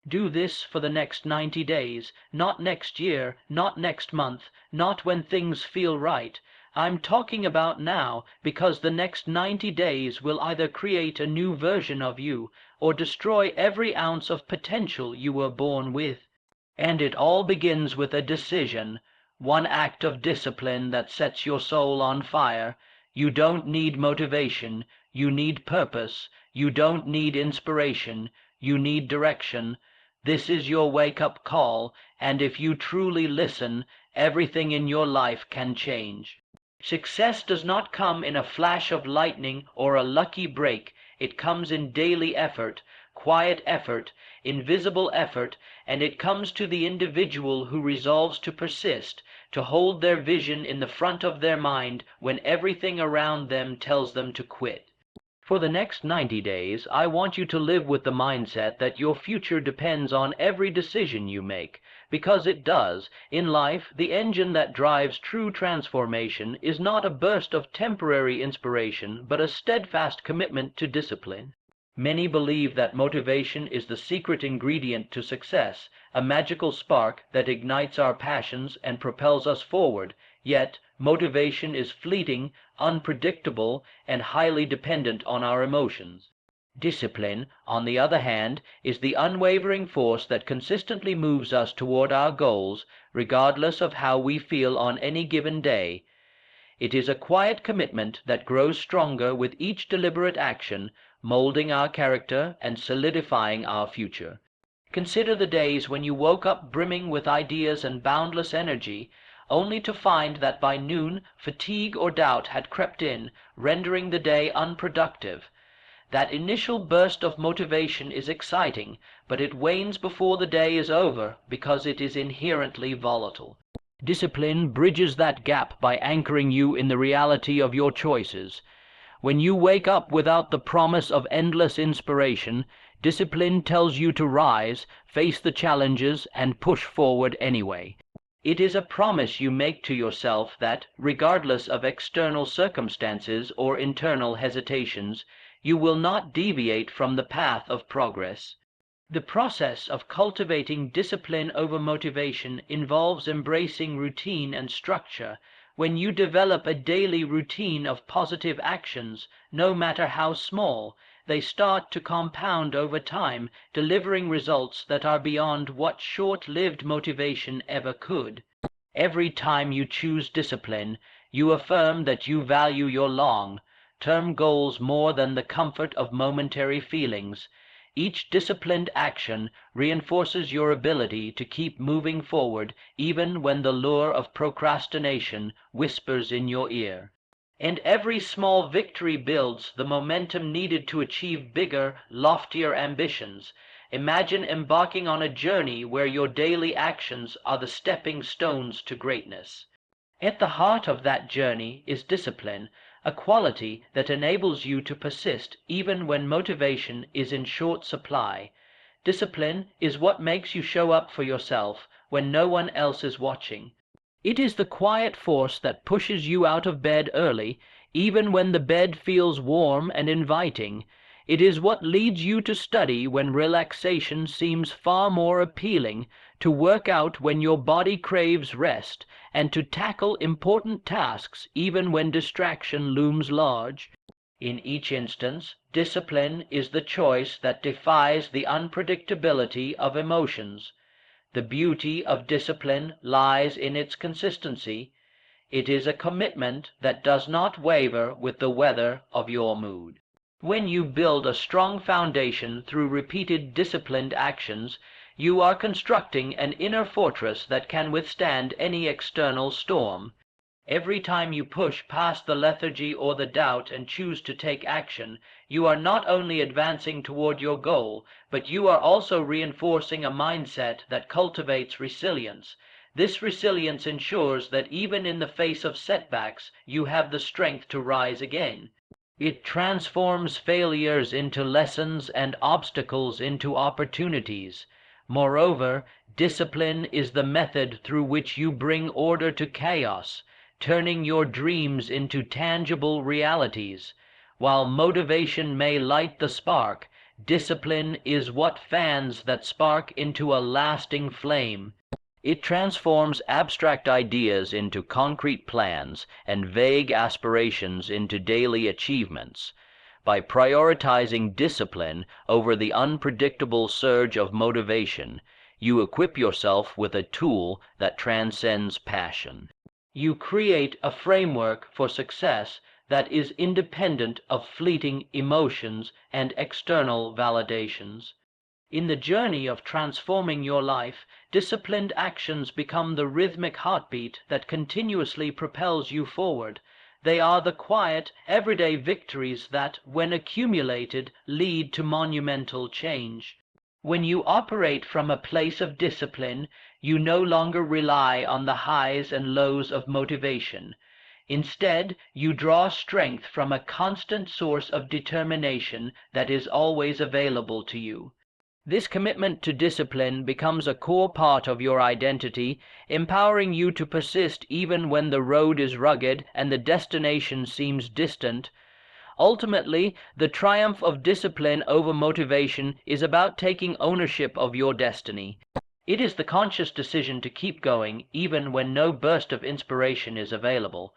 Do this for the next 90 days, not next year, not next month, not when things feel right. I'm talking about now, because the next 90 days will either create a new version of you or destroy every ounce of potential you were born with. And it all begins with a decision, one act of discipline that sets your soul on fire. You don't need motivation, you need purpose. You don't need inspiration, you need direction. This is your wake-up call, and if you truly listen, everything in your life can change. Success does not come in a flash of lightning or a lucky break. It comes in daily effort, quiet effort, invisible effort, and it comes to the individual who resolves to persist, to hold their vision in the front of their mind when everything around them tells them to quit. For the next 90 days, I want you to live with the mindset that your future depends on every decision you make, because it does. In life, the engine that drives true transformation is not a burst of temporary inspiration, but a steadfast commitment to discipline. Many believe that motivation is the secret ingredient to success, a magical spark that ignites our passions and propels us forward. Yet, motivation is fleeting, unpredictable, and highly dependent on our emotions. Discipline, on the other hand, is the unwavering force that consistently moves us toward our goals, regardless of how we feel on any given day. It is a quiet commitment that grows stronger with each deliberate action, molding our character and solidifying our future. Consider the days when you woke up brimming with ideas and boundless energy, only to find that by noon fatigue or doubt had crept in, rendering the day unproductive. That initial burst of motivation is exciting, but it wanes before the day is over because it is inherently volatile. Discipline bridges that gap by anchoring you in the reality of your choices. When you wake up without the promise of endless inspiration, discipline tells you to rise, face the challenges, and push forward anyway. It is a promise you make to yourself that, regardless of external circumstances or internal hesitations, you will not deviate from the path of progress. The process of cultivating discipline over motivation involves embracing routine and structure. When you develop a daily routine of positive actions, no matter how small, they start to compound over time, delivering results that are beyond what short-lived motivation ever could. Every time you choose discipline, you affirm that you value your long-term goals more than the comfort of momentary feelings. Each disciplined action reinforces your ability to keep moving forward even when the lure of procrastination whispers in your ear. And every small victory builds the momentum needed to achieve bigger, loftier ambitions. Imagine embarking on a journey where your daily actions are the stepping stones to greatness. At the heart of that journey is discipline, a quality that enables you to persist even when motivation is in short supply. Discipline is what makes you show up for yourself when no one else is watching. It is the quiet force that pushes you out of bed early, even when the bed feels warm and inviting. It is what leads you to study when relaxation seems far more appealing, to work out when your body craves rest, and to tackle important tasks even when distraction looms large. In each instance, discipline is the choice that defies the unpredictability of emotions. The beauty of discipline lies in its consistency. It is a commitment that does not waver with the weather of your mood. When you build a strong foundation through repeated disciplined actions, you are constructing an inner fortress that can withstand any external storm. Every time you push past the lethargy or the doubt and choose to take action, you are not only advancing toward your goal, but you are also reinforcing a mindset that cultivates resilience. This resilience ensures that even in the face of setbacks, you have the strength to rise again. It transforms failures into lessons and obstacles into opportunities. Moreover, discipline is the method through which you bring order to chaos, turning your dreams into tangible realities. While motivation may light the spark, Discipline is what fans that spark into a lasting flame. It transforms abstract ideas into concrete plans and vague aspirations into daily achievements. By prioritizing discipline over the unpredictable surge of motivation, you equip yourself with a tool that transcends passion. You create a framework for success that is independent of fleeting emotions and external validations. In the journey of transforming your life, disciplined actions become the rhythmic heartbeat that continuously propels you forward. They are the quiet, everyday victories that, when accumulated, lead to monumental change. When you operate from a place of discipline, you no longer rely on the highs and lows of motivation. Instead, you draw strength from a constant source of determination that is always available to you. This commitment to discipline becomes a core part of your identity, empowering you to persist even when the road is rugged and the destination seems distant. Ultimately, the triumph of discipline over motivation is about taking ownership of your destiny. It is the conscious decision to keep going even when no burst of inspiration is available.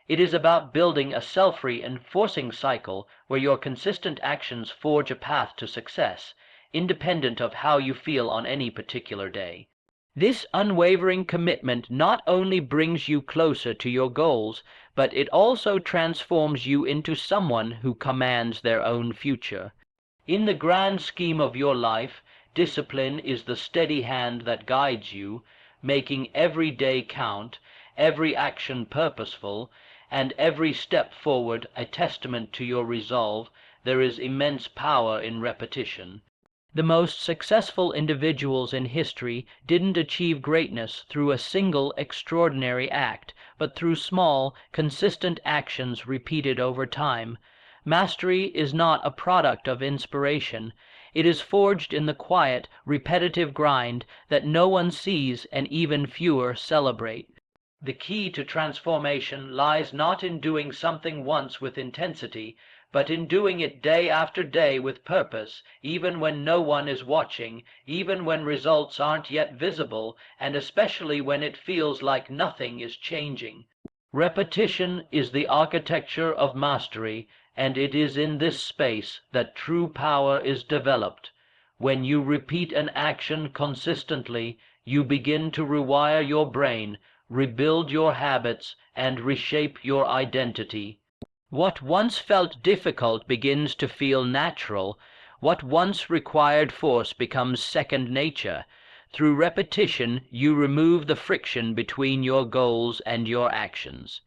It is about building a self-reinforcing cycle where your consistent actions forge a path to success, independent of how you feel on any particular day. This unwavering commitment not only brings you closer to your goals, but it also transforms you into someone who commands their own future. In the grand scheme of your life, discipline is the steady hand that guides you, making every day count, every action purposeful, and every step forward a testament to your resolve. There is immense power in repetition. The most successful individuals in history didn't achieve greatness through a single extraordinary act, but through small, consistent actions repeated over time. Mastery is not a product of inspiration. It is forged in the quiet, repetitive grind that no one sees and even fewer celebrate. The key to transformation lies not in doing something once with intensity, but in doing it day after day with purpose, even when no one is watching, even when results aren't yet visible, and especially when it feels like nothing is changing. Repetition is the architecture of mastery, and it is in this space that true power is developed. When you repeat an action consistently, you begin to rewire your brain, rebuild your habits, and reshape your identity. What once felt difficult begins to feel natural. What once required force becomes second nature. Through repetition, you remove the friction between your goals and your actions.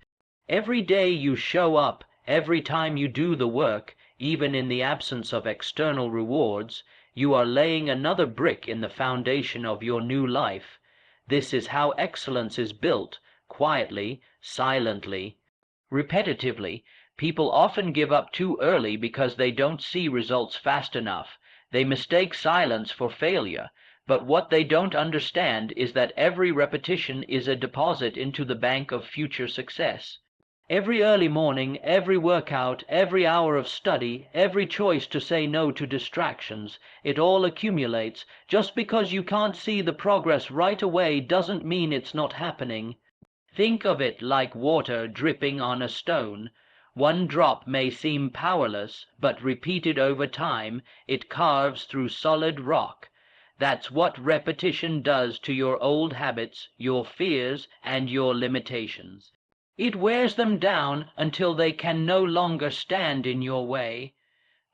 Every day you show up, every time you do the work, even in the absence of external rewards, you are laying another brick in the foundation of your new life. This is how excellence is built, quietly, silently, repetitively. People often give up too early because they don't see results fast enough. They mistake silence for failure. But what they don't understand is that every repetition is a deposit into the bank of future success. Every early morning, every workout, every hour of study, every choice to say no to distractions, it all accumulates. Just because you can't see the progress right away doesn't mean it's not happening. Think of it like water dripping on a stone. One drop may seem powerless, but repeated over time, it carves through solid rock. That's what repetition does to your old habits, your fears, and your limitations. It wears them down until they can no longer stand in your way.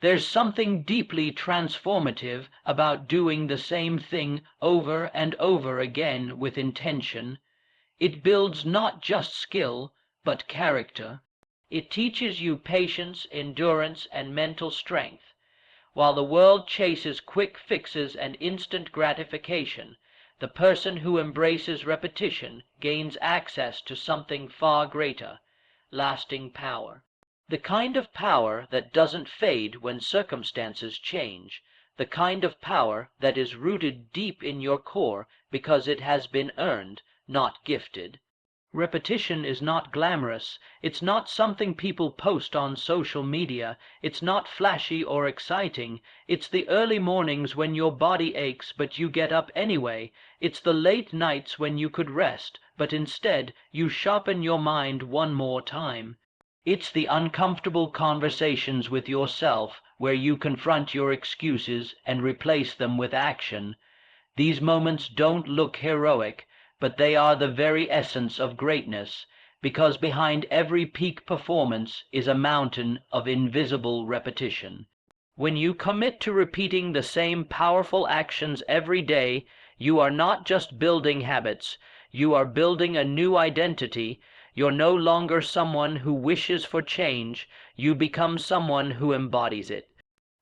There's something deeply transformative about doing the same thing over and over again with intention. It builds not just skill, but character. It teaches you patience, endurance, and mental strength. While the world chases quick fixes and instant gratification, the person who embraces repetition gains access to something far greater, lasting power. The kind of power that doesn't fade when circumstances change, the kind of power that is rooted deep in your core because it has been earned, not gifted. Repetition is not glamorous. It's not something people post on social media. It's not flashy or exciting. It's the early mornings when your body aches but you get up anyway. It's the late nights when you could rest, but instead you sharpen your mind one more time. It's the uncomfortable conversations with yourself where you confront your excuses and replace them with action. These moments don't look heroic, but they are the very essence of greatness, because behind every peak performance is a mountain of invisible repetition. When you commit to repeating the same powerful actions every day, you are not just building habits, you are building a new identity. You're no longer someone who wishes for change, you become someone who embodies it.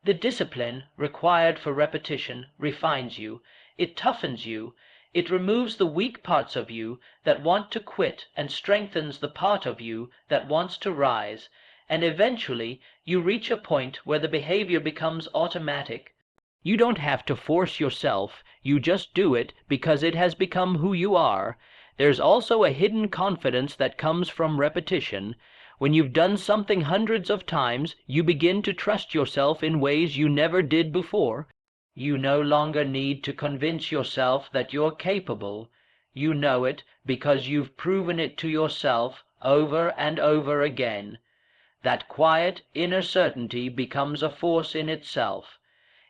The discipline required for repetition refines you. It toughens you. It removes the weak parts of you that want to quit and strengthens the part of you that wants to rise. And eventually you reach a point where the behavior becomes automatic. You don't have to force yourself. You just do it because it has become who you are. There's also a hidden confidence that comes from repetition. When you've done something hundreds of times, you begin to trust yourself in ways you never did before. You no longer need to convince yourself that you're capable. You know it because you've proven it to yourself over and over again. That quiet inner certainty becomes a force in itself.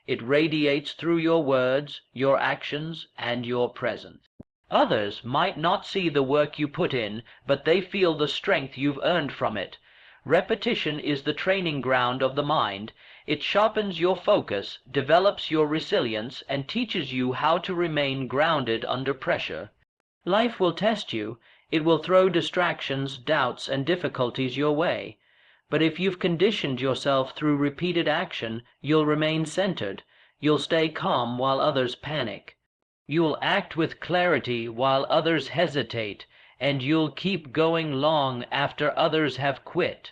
It radiates through your words, your actions, and your presence. Others might not see the work you put in, but they feel the strength you've earned from it. Repetition is the training ground of the mind. It sharpens your focus, develops your resilience, and teaches you how to remain grounded under pressure. Life will test you. It will throw distractions, doubts, and difficulties your way. But if you've conditioned yourself through repeated action, you'll remain centered. You'll stay calm while others panic. You'll act with clarity while others hesitate, and you'll keep going long after others have quit.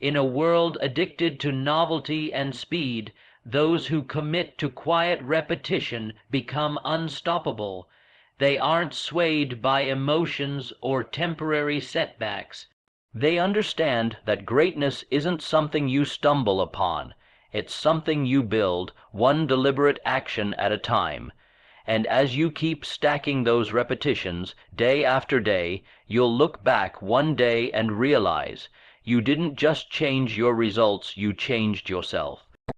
In a world addicted to novelty and speed, those who commit to quiet repetition become unstoppable. They aren't swayed by emotions or temporary setbacks. They understand that greatness isn't something you stumble upon. It's something you build, one deliberate action at a time. And as you keep stacking those repetitions, day after day, you'll look back one day and realize you didn't just change your results, you changed yourself.